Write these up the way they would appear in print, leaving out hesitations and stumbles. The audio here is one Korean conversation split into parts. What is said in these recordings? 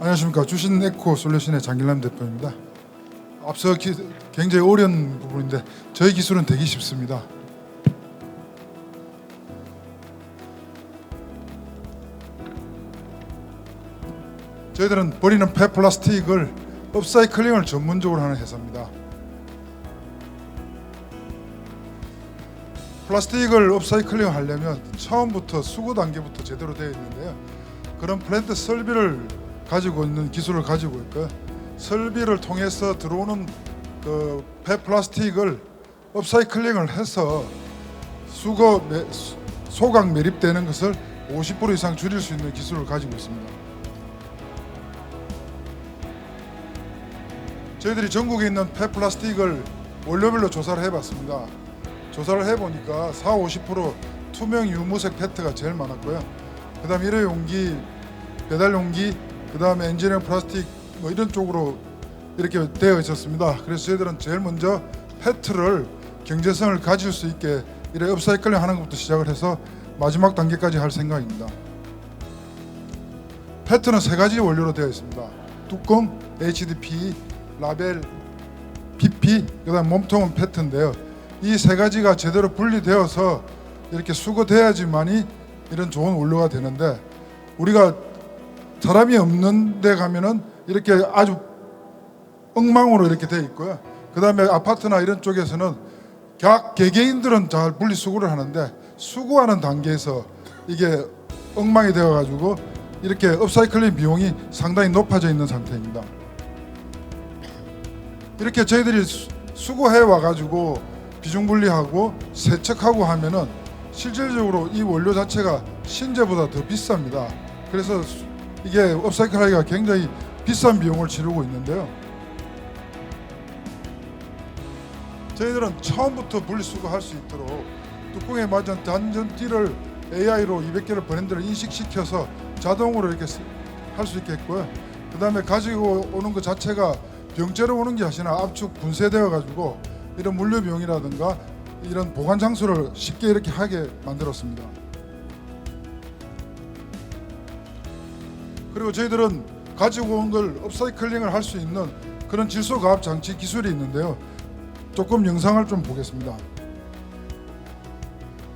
안녕하십니까. 주신 에코 솔루션의 장길남 대표입니다. 앞서 굉장히 어려운 부분인데 저희 기술은 되게 쉽습니다. 저희들은 버리는 폐플라스틱을 업사이클링을 전문적으로 하는 회사입니다. 플라스틱을 업사이클링 하려면 처음부터 수거 단계부터 제대로 되어 있는데요. 그런 플랜트 설비를 가지고 있는 기술을 가지고 있고요. 설비를 통해서 들어오는 그 폐플라스틱을 업사이클링을 해서 소각 매립되는 것을 50% 이상 줄일 수 있는 기술을 가지고 있습니다. 저희들이 전국에 있는 폐플라스틱을 원료별로 조사를 해봤습니다. 조사를 해보니까 40~50% 투명 유무색 페트가 제일 많았고요. 그 다음에 일회용기, 배달용기, 그 다음에 엔지니어링 플라스틱 뭐 이런 쪽으로 이렇게 되어 있었습니다. 그래서 저희들은 제일 먼저 페트를 경제성을 가질 수 있게 이렇게 업사이클링 하는 것부터 시작을 해서 마지막 단계까지 할 생각입니다. 페트는 3가지 원료로 되어 있습니다. 뚜껑, HDPE, 라벨, PP, 그 다음 몸통은 페트인데요. 이 3가지가 제대로 분리되어서 이렇게 수거돼야지만이 이런 좋은 원료가 되는데, 우리가 사람이 없는 데 가면은 이렇게 아주 엉망으로 이렇게 되어 있고요. 그 다음에 아파트나 이런 쪽에서는 개개인들은 잘 분리수거를 하는데 수거하는 단계에서 이게 엉망이 되어 가지고 이렇게 업사이클링 비용이 상당히 높아져 있는 상태입니다. 이렇게 저희들이 수거해 와가지고 비중분리하고 세척하고 하면은 실질적으로 이 원료 자체가 신재보다 더 비쌉니다. 그래서 이게 업사이클하기가 굉장히 비싼 비용을 치르고 있는데요. 저희들은 처음부터 분리수거할 수 있도록 뚜껑에 맞은 단전띠를 AI로 200개를 브랜드를 인식시켜서 자동으로 이렇게 할 수 있게 했고요. 그 다음에 가지고 오는 것 자체가 병째로 오는 게 아니라 압축 분쇄되어 가지고 이런 물류 비용이라든가 이런 보관 장소를 쉽게 이렇게 하게 만들었습니다. 그리고 저희들은 가지고 온 걸 업사이클링을 할 수 있는 그런 질소가압 장치 기술이 있는데요. 조금 영상을 좀 보겠습니다.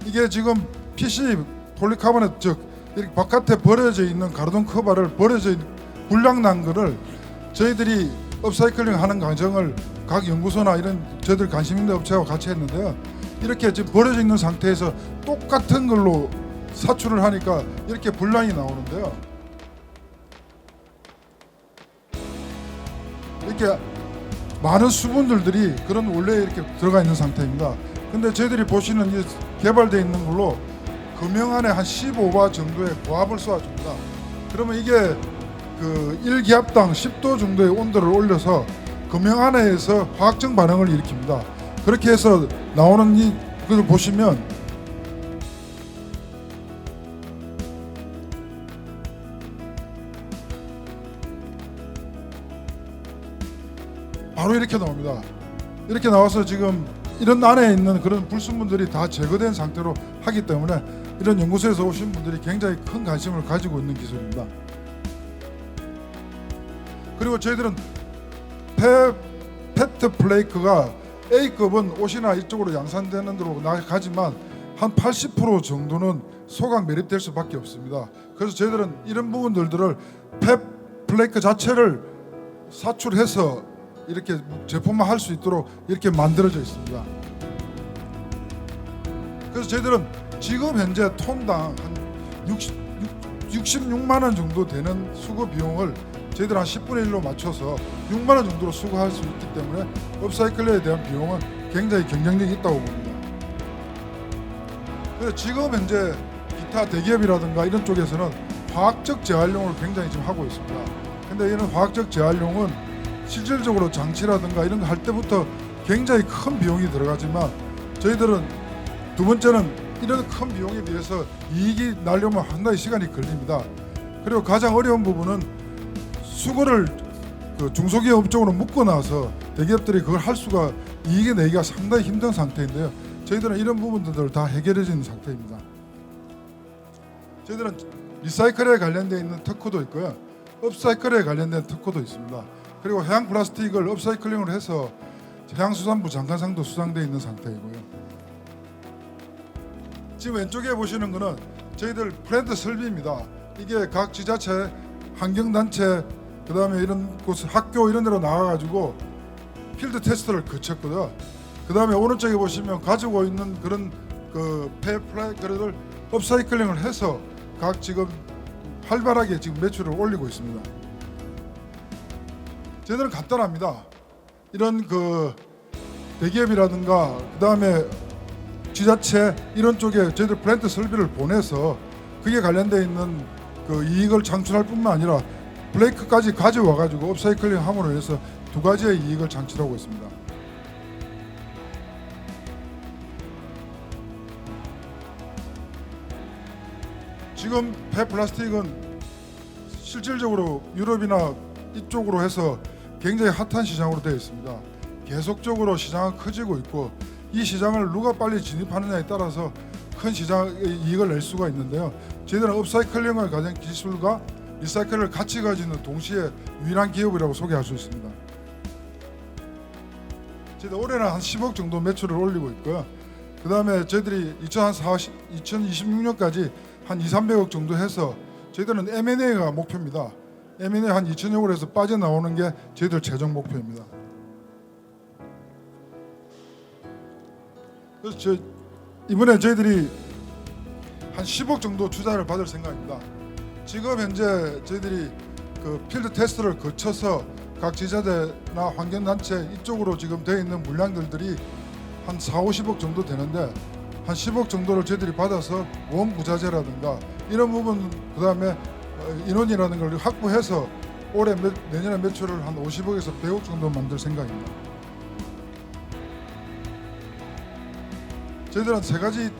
이게 지금 PC 폴리카보네트, 즉 이렇게 바깥에 버려져 있는 가로등 커버를 불량 난 거를 저희들이 업사이클링 하는 과정을 각 연구소나 이런 저희들 관심 있는 업체와 같이 했는데요. 이렇게 지금 버려져 있는 상태에서 똑같은 걸로 사출을 하니까 이렇게 불량이 나오는데요. 이렇게 많은 수분들이 그런 원료에 이렇게 들어가 있는 상태입니다. 근데 저희들이 보시는 이 개발되어 있는 걸로 금형 안에 한 15바 정도의 고압을 쏘아줍니다. 그러면 이게 그 1기압당 10도 정도의 온도를 올려서 금형 안에서 화학적 반응을 일으킵니다. 그렇게 해서 나오는 이걸 보시면 바로 이렇게 나옵니다. 이렇게 나와서 지금 이런 안에 있는 그런 불순물들이 다 제거된 상태로 하기 때문에 이런 연구소에서 오신 분들이 굉장히 큰 관심을 가지고 있는 기술입니다. 그리고 저희들은 페트 플레이크가 A급은 옷이나 이쪽으로 양산되는 데로 나가지만 한 80% 정도는 소각 매립될 수밖에 없습니다. 그래서 저희들은 이런 부분들을 페 플레이크 자체를 사출해서 이렇게 제품화할 수 있도록 이렇게 만들어져 있습니다. 그래서 저희들은 지금 현재 톤당 한 66만 원 정도 되는 수거 비용을 저희들 한 10분의 1로 맞춰서 6만 원 정도로 수거할 수 있기 때문에 업사이클에 대한 비용은 굉장히 경쟁력이 있다고 봅니다. 그래서 지금 현재 기타 대기업이라든가 이런 쪽에서는 화학적 재활용을 굉장히 지금 하고 있습니다. 근데 이런 화학적 재활용은 실질적으로 장치라든가 이런 거 할 때부터 굉장히 큰 비용이 들어가지만 저희들은 두 번째는 이런 큰 비용에 비해서 이익이 나려면 상당히 시간이 걸립니다. 그리고 가장 어려운 부분은 수거를 그 중소기업 쪽으로 묶어놔서 대기업들이 그걸 할 수가 이익을 내기가 상당히 힘든 상태인데요. 저희들은 이런 부분들을 다 해결해지는 상태입니다. 저희들은 리사이클에 관련되어 있는 특허도 있고요. 업사이클에 관련된 특허도 있습니다. 그리고 해양 플라스틱을 업사이클링을 해서 해양수산부 장관상도 수상되어 있는 상태이고요. 지금 왼쪽에 보시는 거는 저희들 플랜트 설비입니다. 이게 각 지자체, 환경단체, 그 다음에 이런 곳, 학교 이런 데로 나가가지고 필드 테스트를 거쳤거든요. 그 다음에 오른쪽에 보시면 가지고 있는 그런 그 폐플라이크를 업사이클링을 해서 각 지금 활발하게 지금 매출을 올리고 있습니다. 저희들은 간단합니다. 이런 그 대기업이라든가 그 다음에 지자체 이런 쪽에 저희들 플랜트 설비를 보내서 그게 관련되어 있는 그 이익을 창출할 뿐만 아니라 블레이크까지 가져와 가지고 업사이클링 함으로 해서 두 가지의 이익을 창출하고 있습니다. 지금 폐플라스틱은 실질적으로 유럽이나 이쪽으로 해서 굉장히 핫한 시장으로 되어 있습니다. 계속적으로 시장은 커지고 있고 이 시장을 누가 빨리 진입하느냐에 따라서 큰 시장의 이익을 낼 수가 있는데요. 저희들은 업사이클링을 가진 기술과 리사이클을 같이 가지는 동시에 유일한 기업이라고 소개할 수 있습니다. 저희들 올해는 한 10억 정도 매출을 올리고 있고요. 그 다음에 저희들이 2026년까지 한 200~300억 정도 해서 저희들은 M&A가 목표입니다. M&A 한 2천억을 해서 빠져나오는 게 저희들 최종 목표입니다. 그래서 이번에 저희들이 한 10억 정도 투자를 받을 생각입니다. 지금 현재 저희들이 그 필드 테스트를 거쳐서 각 지자체나 환경단체 이쪽으로 지금 되어 있는 물량들이 한 4~50억 정도 되는데 한 10억 정도를 저희들이 받아서 원부자재라든가 이런 부분 그 다음에 인원이라는 걸 확보해서 올해 내년에 매출을 한 50억에서 100억 정도 만들 생각입니다. 저희들은 세 가지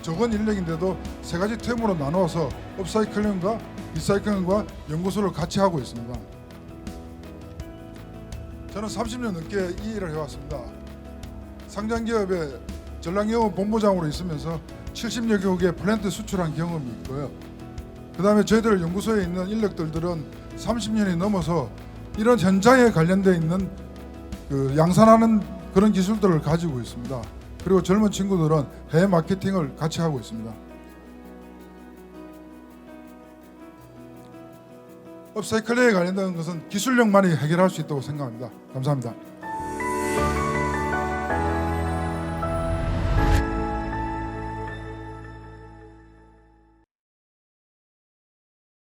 적은 인력인데도 세 가지 팀으로 나누어서 업사이클링과 리사이클링과 연구소를 같이 하고 있습니다. 저는 30년 넘게 이 일을 해왔습니다. 상장기업의 전략영업 본부장으로 있으면서 70여 개국에 플랜트 수출한 경험이 있고요. 그 다음에 저희들 연구소에 있는 인력들은 30년이 넘어서 이런 현장에 관련되어 있는 그 양산하는 그런 기술들을 가지고 있습니다. 그리고 젊은 친구들은 해외 마케팅을 같이 하고 있습니다. 업사이클링에 관련된 것은 기술력만이 해결할 수 있다고 생각합니다. 감사합니다.